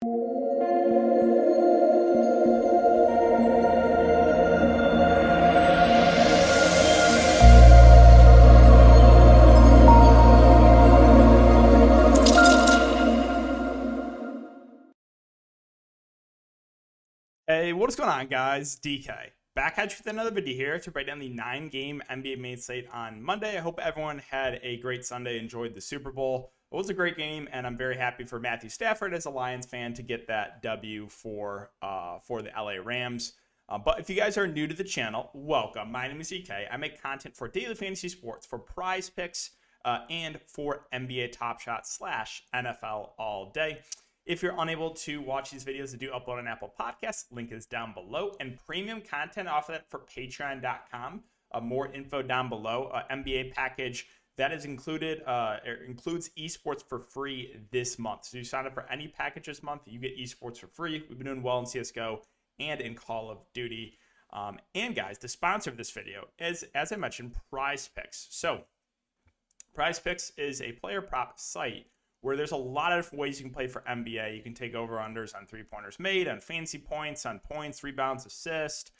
Hey, what is going on, guys? DK. Back at you with another video here to break down the 9-game NBA main slate on Monday. I hope everyone had a great Sunday, enjoyed the Super Bowl. It was a great game, and I'm very happy for Matthew Stafford as a Lions fan to get that W for the LA Rams. But if you guys are new to the channel, welcome. My name is DK. I make content for daily fantasy sports, for Prize Picks, and for NBA Top Shot / NFL All Day. If you're unable to watch these videos, I do upload on Apple Podcasts. Link is down below. And premium content off of that for patreon.com. More info down below. NBA package that is included. It includes esports for free this month. So you sign up for any package this month, you get esports for free. We've been doing well in CSGO and in Call of Duty. And guys, the sponsor of this video is, as I mentioned, Prize Picks. So Prize Picks is a player prop site where there's a lot of different ways you can play for NBA. You can take over-unders on three-pointers made, on fancy points, on points, rebounds, assist.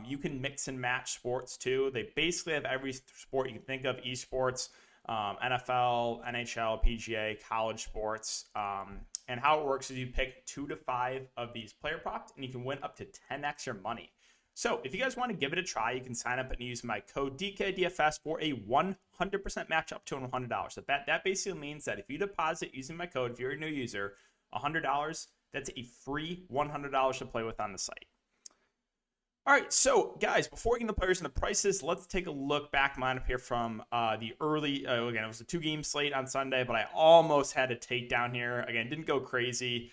You can mix and match sports, too. They basically have every sport you can think of, esports, NFL, NHL, PGA, college sports. And how it works is you pick 2 to 5 of these player props, and you can win up to 10x your money. So if you guys want to give it a try, you can sign up and use my code DKDFS for a 100% match up to $100. So that basically means that if you deposit using my code, if you're a new user, $100, that's a free $100 to play with on the site. All right, so guys, before we get into the players and the prices, let's take a look back lineup here from the early. Again, it was a 2-game slate on Sunday, but I almost had a takedown here. Again, didn't go crazy.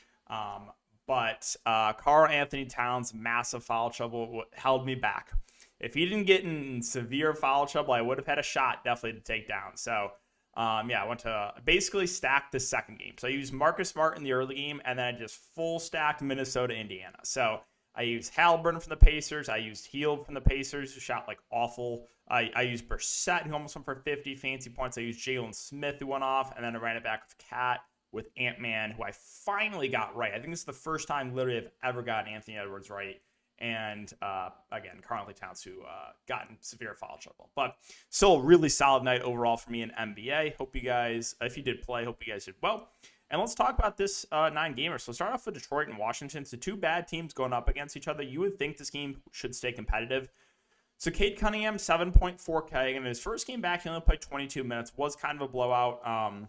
But Karl Anthony Towns' massive foul trouble held me back. If he didn't get in severe foul trouble, I would have had a shot definitely to take down. So, I went to basically stack the second game. So I used Marcus Smart in the early game, and then I just full stacked Minnesota, Indiana. So I used Halliburton from the Pacers. I used Hield from the Pacers, who shot like awful. I used Brissett, who almost went for 50 fancy points. I used Jalen Smith, who went off, and then I ran it back with Cat, with Ant-Man, who I finally got right. I think this is the first time literally I've ever gotten Anthony Edwards right. And again, Karl Anthony Towns, who got in severe foul trouble. But still a really solid night overall for me in NBA. Hope you guys, if you did play, hope you guys did well. And let's talk about this 9-gamer. So start off with Detroit and Washington. So 2 bad teams going up against each other. You would think this game should stay competitive. So Cade Cunningham, 7.4K. And in his first game back, he only played 22 minutes. Was kind of a blowout.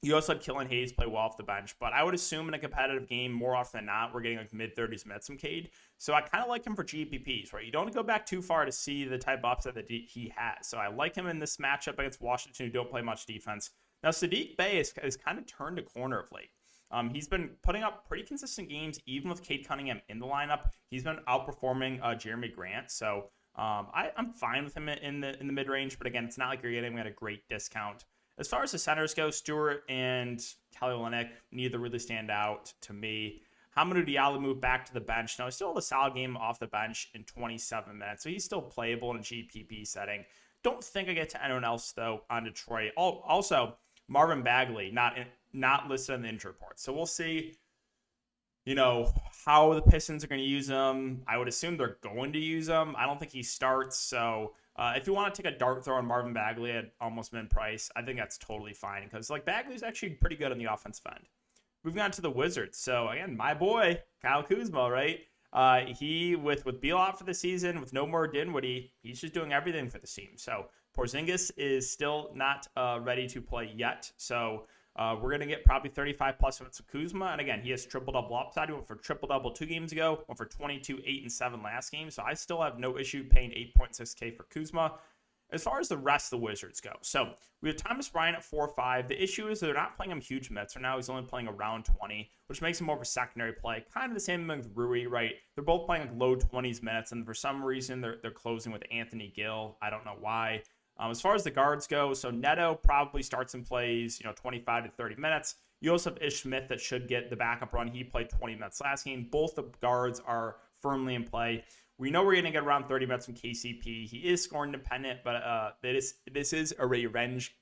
You also had Killian Hayes play well off the bench, but I would assume in a competitive game, more often than not, we're getting like mid-30s minutes from Cade. So I kind of like him for GPPs, right? You don't go back too far to see the type of upside that he has. So I like him in this matchup against Washington, who don't play much defense. Now, Saddiq Bey has kind of turned a corner of late. He's been putting up pretty consistent games, even with Cade Cunningham in the lineup. He's been outperforming Jeremy Grant, so I'm fine with him in the mid-range. But again, it's not like you're getting him at a great discount. As far as the centers go, Stewart and Kelly Olynyk, neither really stand out to me. Hamidou Diallo moved back to the bench. Now, he still had a solid game off the bench in 27 minutes, so he's still playable in a GPP setting. Don't think I get to anyone else, though, on Detroit. Also, Marvin Bagley, not listed in the injury report. So we'll see, how the Pistons are going to use him. I would assume they're going to use him. I don't think he starts, so if you want to take a dart throw on Marvin Bagley at almost mid-price, I think that's totally fine because Bagley's actually pretty good on the offensive end. Moving on to the Wizards. So again, my boy Kyle Kuzma, right? He with Beal out for the season, with no more Dinwiddie, he's just doing everything for the team. So Porzingis is still not ready to play yet. So we're going to get probably 35 plus minutes of Kuzma. And again, he has triple-double upside. He went for triple-double 2 games ago, went for 22, 8, and 7 last game. So I still have no issue paying 8.6K for Kuzma. As far as the rest of the Wizards go, so we have Thomas Bryant at 4.5. The issue is they're not playing him huge minutes right now. He's only playing around 20, which makes him more of a secondary play. Kind of the same with Rui, right? They're both playing like low 20s minutes, and for some reason they're closing with Anthony Gill. I don't know why. As far as the guards go, so Neto probably starts and plays, 25 to 30 minutes. You also have Ish Smith that should get the backup run. He played 20 minutes last game. Both the guards are firmly in play. We know we're going to get around 30 minutes from KCP. He is score independent, but this is a revenge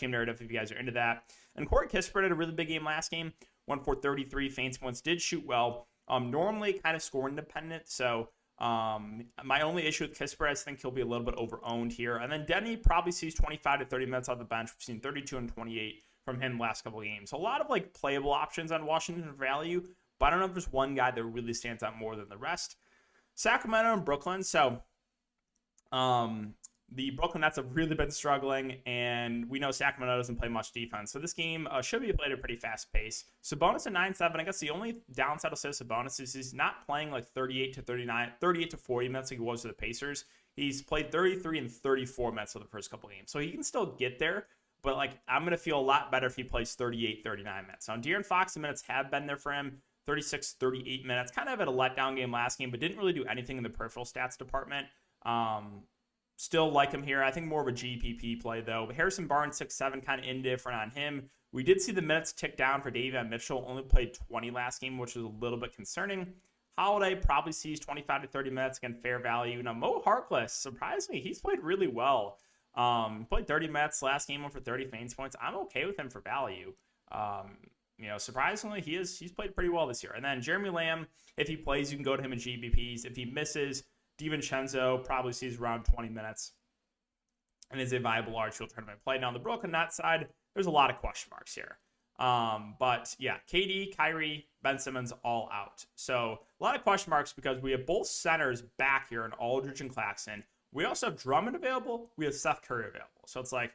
game narrative if you guys are into that. And Corey Kispert had a really big game last game. went for 33 fancy points, did shoot well. Normally kind of score independent, so my only issue with Kispert, I think he'll be a little bit over-owned here. And then Denny probably sees 25 to 30 minutes off the bench. We've seen 32 and 28 from him last couple of games. So a lot of like playable options on Washington value, but I don't know if there's one guy that really stands out more than the rest. Sacramento and Brooklyn. So the Brooklyn Nets have really been struggling, and we know Sacramento doesn't play much defense. So this game should be played at a pretty fast pace. Sabonis at 9-7. I guess the only downside I'll say to Sabonis is he's not playing like 38 to 40 minutes like he was to the Pacers. He's played 33 and 34 minutes for the first couple games. So he can still get there, but like I'm going to feel a lot better if he plays 38, 39 minutes. Now, De'Aaron Fox, the minutes have been there for him. 36, 38 minutes. Kind of had a letdown game last game, but didn't really do anything in the peripheral stats department. Still like him here. I think more of a GPP play, though. But Harrison Barnes, 6'7", kind of indifferent on him. We did see the minutes tick down for Davion Mitchell. Only played 20 last game, which is a little bit concerning. Holiday probably sees 25 to 30 minutes. Again, fair value. Now, Mo Harkless, surprisingly, he's played really well. Played 30 minutes last game, went for 30 fantasy points. I'm okay with him for value. Surprisingly, he's played pretty well this year. And then Jeremy Lamb, if he plays, you can go to him in GPPs. If he misses, DiVincenzo probably sees around 20 minutes and is a viable large field tournament play. Now, on the Brooklyn Nets side, there's a lot of question marks here. But yeah, KD, Kyrie, Ben Simmons all out. So a lot of question marks because we have both centers back here in Aldridge and Claxton. We also have Drummond available. We have Seth Curry available. So it's like,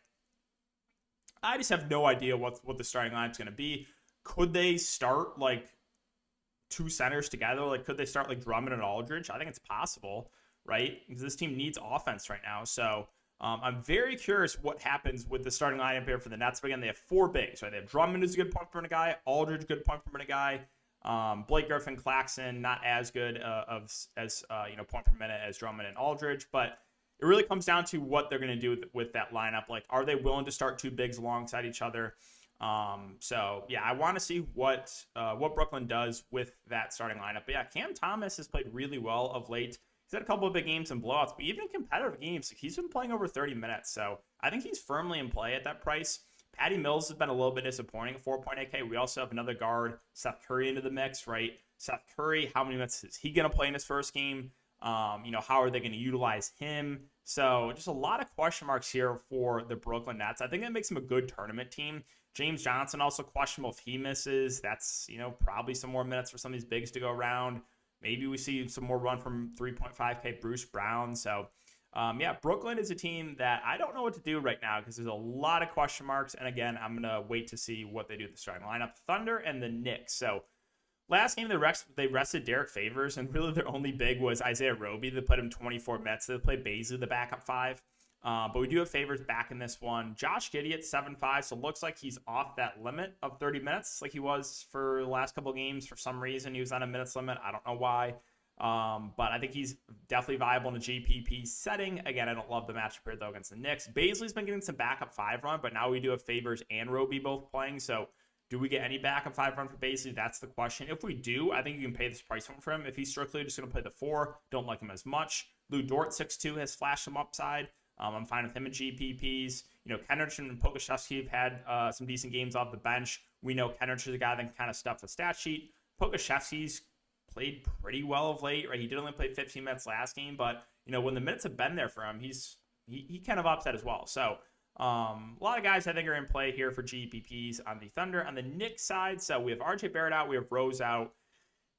I just have no idea what the starting line is going to be. Could they start like two centers together? Like, could they start like Drummond and Aldridge? I think it's possible, right? Because this team needs offense right now. So I'm very curious what happens with the starting lineup here for the Nets. But again, they have four bigs, right? They have Drummond is a good point per minute guy, Aldridge good point per minute guy, Blake Griffin, Claxton not as good as point per minute as Drummond and Aldridge, but it really comes down to what they're going to do with that lineup. Like, are they willing to start two bigs alongside each other? So yeah, I want to see what Brooklyn does with that starting lineup. But yeah, Cam Thomas has played really well of late. He's had a couple of big games and blowouts, but even in competitive games, he's been playing over 30 minutes. So I think he's firmly in play at that price. Patty Mills has been a little bit disappointing at 4.8K. We also have another guard, Seth Curry, into the mix, right? Seth Curry, how many minutes is he going to play in his first game? How are they going to utilize him? So just a lot of question marks here for the Brooklyn Nets. I think that makes them a good tournament team. James Johnson also questionable if he misses. That's, probably some more minutes for some of these bigs to go around. Maybe we see some more run from 3.5K Bruce Brown. So, Brooklyn is a team that I don't know what to do right now because there's a lot of question marks. And again, I'm going to wait to see what they do with the starting lineup. Thunder and the Knicks. So, last game, they rested Derek Favors, and really their only big was Isaiah Roby. They put him 24 minutes. They played Baisley, the backup five. But we do have Favors back in this one. Josh Giddey at 7.5, so it looks like he's off that limit of 30 minutes like he was for the last couple of games. For some reason, he was on a minutes limit. I don't know why. But I think he's definitely viable in a GPP setting. Again, I don't love the matchup here, though, against the Knicks. Baisley's been getting some backup five run, but now we do have Favors and Roby both playing, so do we get any backup five run for Baisley? That's the question. If we do, I think you can pay this price point for him. If he's strictly just going to play the 4, don't like him as much. Lou Dort, 6'2", has flashed some upside. I'm fine with him in GPPs. Kenrich and Pokusevski have had some decent games off the bench. We know Kenrich is a guy that can kind of stuff the stat sheet. Pokusevski's played pretty well of late, right? He did only play 15 minutes last game, but, when the minutes have been there for him, he kind of upset as well. So, a lot of guys I think are in play here for GPPs on the Thunder. On the Knicks side, so we have RJ Barrett out, we have Rose out.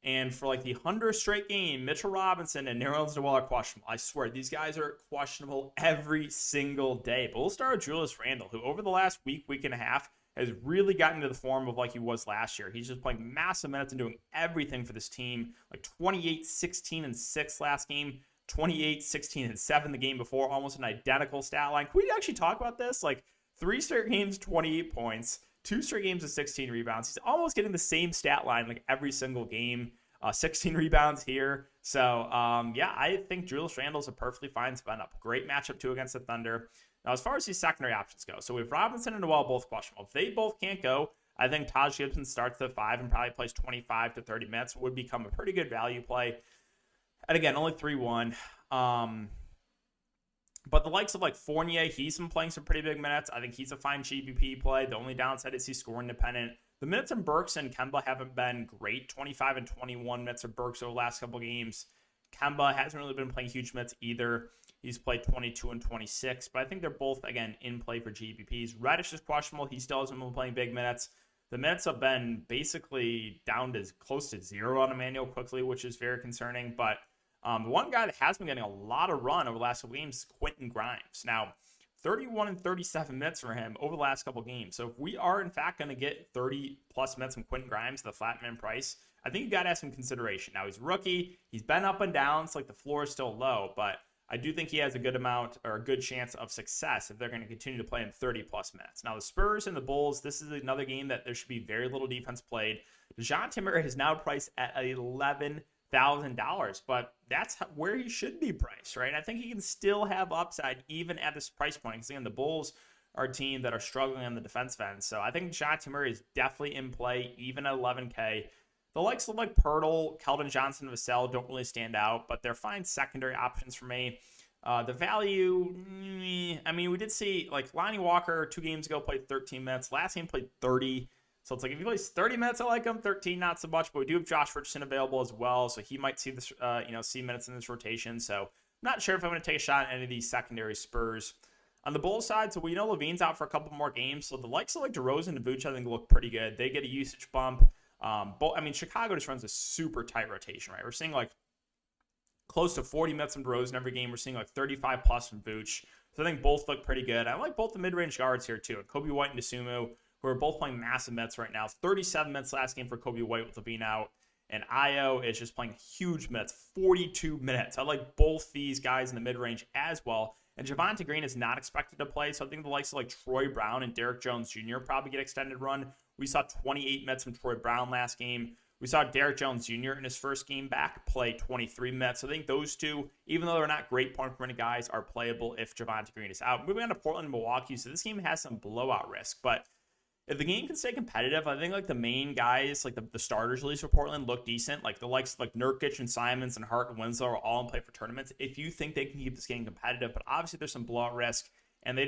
And for like the 100th straight game, Mitchell Robinson and Nerlens Noel are questionable. I swear, these guys are questionable every single day. But we'll start with Julius Randle, who over the last week and a half has really gotten to the form of like he was last year. He's just playing massive minutes and doing everything for this team. Like 28, 16, and 6 last game. 28, 16, and 7 the game before. Almost an identical stat line. Can we actually talk about this? Like 3 straight games, 28 points. 2 straight games with 16 rebounds. He's almost getting the same stat line like every single game. 16 rebounds here. So, I think Julius Randle's a perfectly fine spend up. Great matchup, too, against the Thunder. Now, as far as these secondary options go, so we have Robinson and Noel both questionable. If they both can't go, I think Taj Gibson starts the 5 and probably plays 25 to 30 minutes. Would become a pretty good value play. And again, only 3-1. But the likes of like Fournier, he's been playing some pretty big minutes. I think he's a fine GPP play. The only downside is he's scoring dependent. The minutes in Burks and Kemba haven't been great. 25 and 21 minutes of Burks over the last couple games. Kemba hasn't really been playing huge minutes either. He's played 22 and 26, but I think they're both, again, in play for GPPs. Reddish is questionable. He still hasn't been playing big minutes. The minutes have been basically down to close to zero on Emmanuel quickly, which is very concerning. But the one guy that has been getting a lot of run over the last couple games is Quentin Grimes. Now, 31 and 37 minutes for him over the last couple games. So if we are, in fact, going to get 30-plus minutes from Quentin Grimes, the flat man price, I think you got to have some consideration. Now, he's a rookie. He's been up and down. It's like the floor is still low, but I do think he has a good amount or a good chance of success if they're going to continue to play him 30-plus minutes. Now, the Spurs and the Bulls, this is another game that there should be very little defense played. DeJounte Murray is now priced at $11,000, but that's where he should be priced, right? And I think he can still have upside even at this price point. Because, again, the Bulls are a team that are struggling on the defense end. So I think DeJounte Murray is definitely in play, even at $11K. The likes of like Pirtle, Keldon Johnson, Vassell don't really stand out, but they're fine secondary options for me. The value, I mean, we did see like Lonnie Walker 2 games ago played 13 minutes. Last game played 30. So it's like if he plays 30 minutes, I like him. 13, not so much. But we do have Josh Richardson available as well, so he might see this, see minutes in this rotation. So I'm not sure if I'm going to take a shot at any of these secondary Spurs. On the Bulls side, so we know Levine's out for a couple more games. So the likes of like DeRozan and Vooch, I think, look pretty good. They get a usage bump. Chicago just runs a super tight rotation, right? We're seeing like close to 40 minutes from DeRozan every game. We're seeing like 35 plus from Vooch. So I think both look pretty good. I like both the mid-range guards here too. Kobe White and Dosunmu, who are both playing massive minutes right now. 37 minutes last game for Kobe White with Levine out. And Io is just playing huge minutes, 42 minutes. I like both these guys in the mid-range as well. And Javonte Green is not expected to play, so I think the likes of like Troy Brown and Derrick Jones Jr. probably get extended run. We saw 28 minutes from Troy Brown last game. We saw Derrick Jones Jr. in his first game back play 23 minutes. So I think those two, even though they're not great point per minute guys, are playable if Javonte Green is out. Moving on to Portland and Milwaukee, so this game has some blowout risk, but if the game can stay competitive, I think like the main guys, like the starters at least for Portland, look decent. Like the likes of like Nurkic and Simons and Hart and Winslow are all in play for tournaments. If you think they can keep this game competitive, but obviously there's some blowout risk, and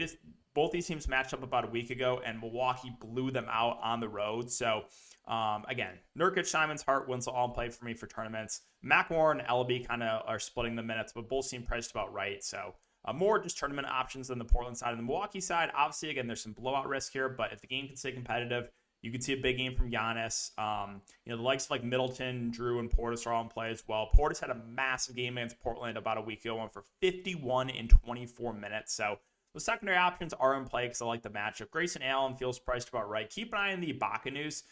both these teams matched up about a week ago, and Milwaukee blew them out on the road. So again, Nurkic, Simons, Hart, Winslow all in play for me for tournaments. McMorran and LB kind of are splitting the minutes, but both seem priced about right. So more just tournament options than the Portland side. And the Milwaukee side, obviously, again, there's some blowout risk here, but if the game can stay competitive, you could see a big game from Giannis. The likes of like Middleton, Drew, and Portis are all in play as well. Portis had a massive game against Portland about a week ago, went for 51 in 24 minutes. So the secondary options are in play because I like the matchup. Grayson Allen feels priced about right. Keep an eye on the Ibaka news.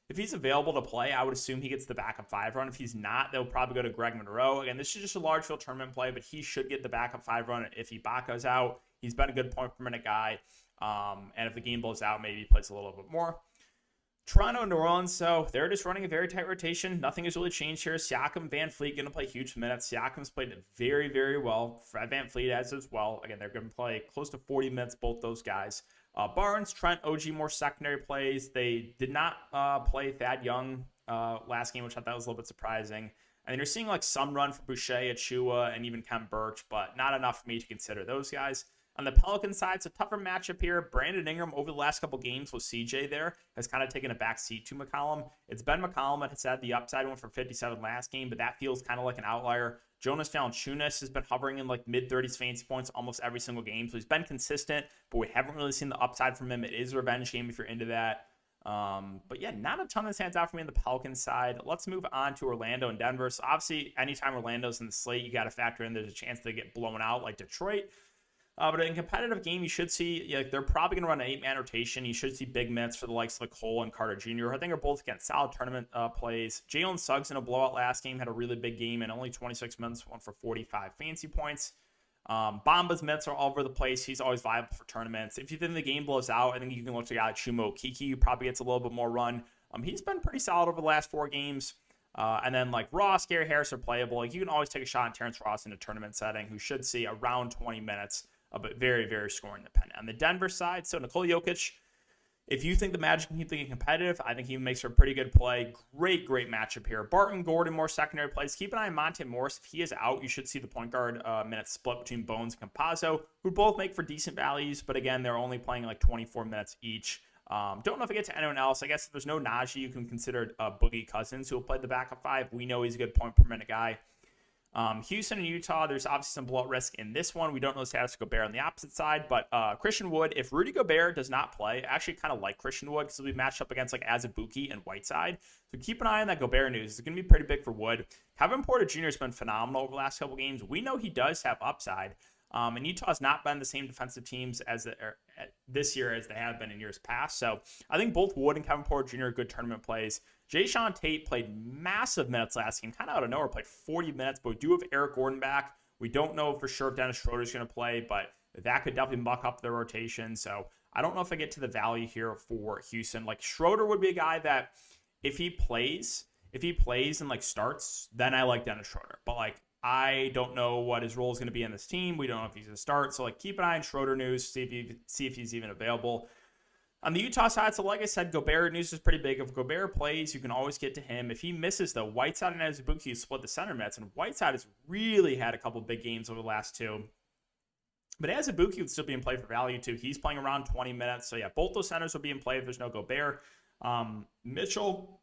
If he's available to play, I would assume he gets the backup 5 run. If he's not, they'll probably go to Greg Monroe. Again, this is just a large field tournament play, but he should get the backup 5 run if Ibaka's out. He's been a good point per minute guy. And if the game blows out, maybe he plays a little bit more. Toronto and New Orleans, so they're just running a very tight rotation. Nothing has really changed here. Siakam, Van Fleet going to play huge minutes. Siakam's played very, very well. Fred Van Fleet has as well. Again, they're going to play close to 40 minutes, both those guys. Barnes, Trent, OG, more secondary plays. They did not play Thad Young last game, which I thought was a little bit surprising. And then you're seeing like some run for Boucher, Achua, and even Khem Birch, but not enough for me to consider those guys. On the Pelicans side, it's a tougher matchup here. Brandon Ingram over the last couple games with CJ there has kind of taken a back seat to McCollum. It's been McCollum that has had the upside one for 57 last game, but that feels kind of like an outlier. Jonas Valanciunas has been hovering in like mid-30s fantasy points almost every single game, so he's been consistent, but we haven't really seen the upside from him. It is a revenge game if you're into that. But yeah, not a ton that stands out for me on the Pelicans side. Let's move on to Orlando and Denver. So obviously, anytime Orlando's in the slate, you got to factor in there's a chance they get blown out like Detroit. But in a competitive game, you should see they're probably going to run an 8-man rotation. You should see big minutes for the likes of Cole and Carter Jr., I think are both, again, solid tournament plays. Jalen Suggs in a blowout last game had a really big game and only 26 minutes, went for 45 fantasy points. Bamba's minutes are all over the place. He's always viable for tournaments. If you think the game blows out, I think you can look to a guy like Chuma Okeke, who probably gets a little bit more run. He's been pretty solid over the last 4 games. And then like Ross, Gary Harris are playable. Like you can always take a shot on Terrence Ross in a tournament setting, who should see around 20 minutes. But very, very scoring dependent. On the Denver side, so Nikola Jokic, if you think the Magic can keep the game competitive, I think he makes for a pretty good play. Great matchup here. Barton, Gordon, more secondary plays. Keep an eye on Monte Morris. If he is out, you should see the point guard minutes split between Bones and Campazzo, who both make for decent values. But again, they're only playing like 24 minutes each. Don't know if I get to anyone else. I guess if there's no Najee, you can consider Boogie Cousins, who will play the backup 5. We know he's a good point per minute guy. Houston and Utah, there's obviously some blowout risk in this one. We don't know the status of Gobert on the opposite side, but Christian Wood, if Rudy Gobert does not play, I actually kind of like Christian Wood because he'll be matched up against like Azubuike and Whiteside. So keep an eye on that Gobert news. It's going to be pretty big for Wood. Kevin Porter Jr. has been phenomenal over the last couple games. We know he does have upside. And Utah has not been the same defensive teams as this year as they have been in years past. So I think both Wood and Kevin Porter Jr. are good tournament plays. Jayshawn Tate played massive minutes last game, kind of out of nowhere, played 40 minutes, but we do have Eric Gordon back. We don't know for sure if Dennis Schroeder is going to play, but that could definitely muck up the rotation. So I don't know if I get to the value here for Houston. Like Schroeder would be a guy that if he plays and like starts, then I like Dennis Schroeder. But like I don't know what his role is going to be in this team. We don't know if he's going to start. So like keep an eye on Schroeder news, see if he's even available. On the Utah side, so like I said, Gobert news is pretty big. If Gobert plays, you can always get to him. If he misses, though, Whiteside and Azubuike split the center minutes, and Whiteside has really had a couple big games over the last 2. But Azubuike would still be in play for value, too. He's playing around 20 minutes. So, yeah, both those centers will be in play if there's no Gobert. Mitchell,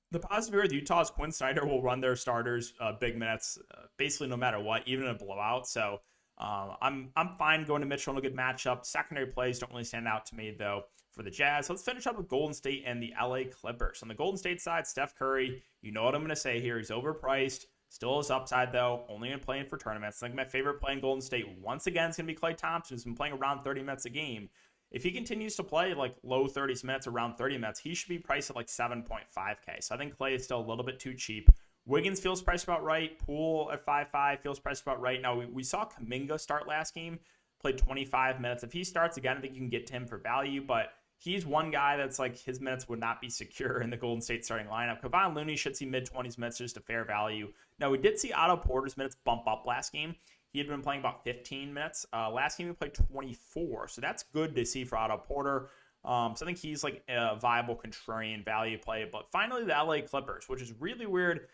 the positive here with Utah is Quinn Snyder will run their starters big minutes basically no matter what, even in a blowout. So, I'm fine going to Mitchell in a good matchup. Secondary plays don't really stand out to me, though, for the Jazz. Let's finish up with Golden State and the LA Clippers. On the Golden State side, Steph Curry, you know what I'm going to say here. He's overpriced. Still his upside, though. Only in playing for tournaments. I think my favorite play in Golden State once again is going to be Klay Thompson, who's been playing around 30 minutes a game. If he continues to play like low 30s minutes, around 30 minutes, he should be priced at like 7.5K. So I think Klay is still a little bit too cheap. Wiggins feels priced about right. Poole at 5.5 feels priced about right. Now, we saw Kuminga start last game, played 25 minutes. If he starts again, I think you can get to him for value, but he's one guy that's like his minutes would not be secure in the Golden State starting lineup. Kevon Looney should see mid-20s minutes, just a fair value. Now, we did see Otto Porter's minutes bump up last game. He had been playing about 15 minutes. Last game, he played 24, so that's good to see for Otto Porter. So I think he's like a viable contrarian value play. But finally, the LA Clippers, which is really weird.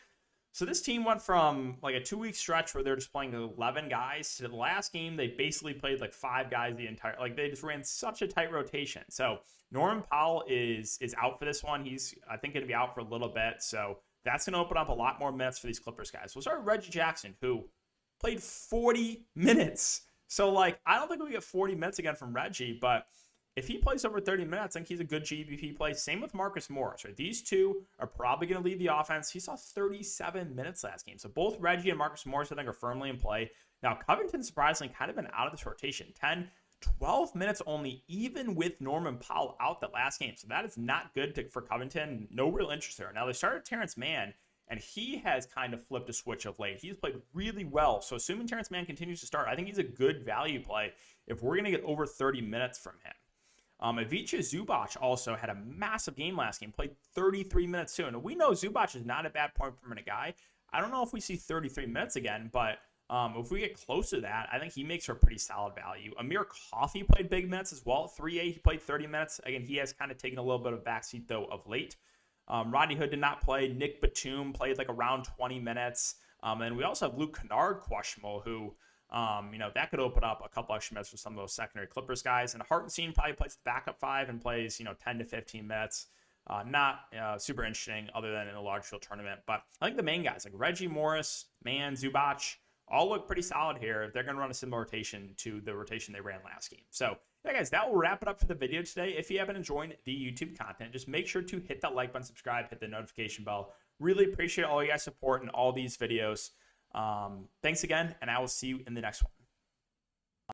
So this team went from like a 2-week stretch where they're just playing 11 guys to the last game. They basically played like 5 guys the entire, like they just ran such a tight rotation. So Norman Powell is out for this one. He's, I think, going to be out for a little bit. So that's going to open up a lot more minutes for these Clippers guys. We'll start with Reggie Jackson, who played 40 minutes. So like, I don't think we get 40 minutes again from Reggie, but if he plays over 30 minutes, I think he's a good GBP play. Same with Marcus Morris, right? These two are probably going to lead the offense. He saw 37 minutes last game. So both Reggie and Marcus Morris, I think, are firmly in play. Now, Covington, surprisingly, kind of been out of this rotation. 10, 12 minutes only, even with Norman Powell out that last game. So that is not good for Covington. No real interest there. Now, they started Terrence Mann, and he has kind of flipped a switch of late. He's played really well. So assuming Terrence Mann continues to start, I think he's a good value play if we're going to get over 30 minutes from him. Ivica Zubac also had a massive game last game, played 33 minutes too. And we know Zubac is not a bad point per minute guy. I don't know if we see 33 minutes again, but if we get close to that, I think he makes for a pretty solid value. Amir Coffey played big minutes as well. 3A, he played 30 minutes. Again, he has kind of taken a little bit of a backseat, though, of late. Rodney Hood did not play. Nick Batum played like around 20 minutes. And we also have Luke Kennard questionable, who... that could open up a couple extra minutes for some of those secondary Clippers guys. And Hartenstein probably plays the backup 5 and plays, 10 to 15 minutes. Not super interesting other than in a large field tournament. But I think the main guys like Reggie Morris, Mann, Zubac, all look pretty solid here. They're going to run a similar rotation to the rotation they ran last game. So, yeah, guys, that will wrap it up for the video today. If you have been enjoying the YouTube content, just make sure to hit that like button, subscribe, hit the notification bell. Really appreciate all you guys' support in all these videos. Thanks again, and I will see you in the next one.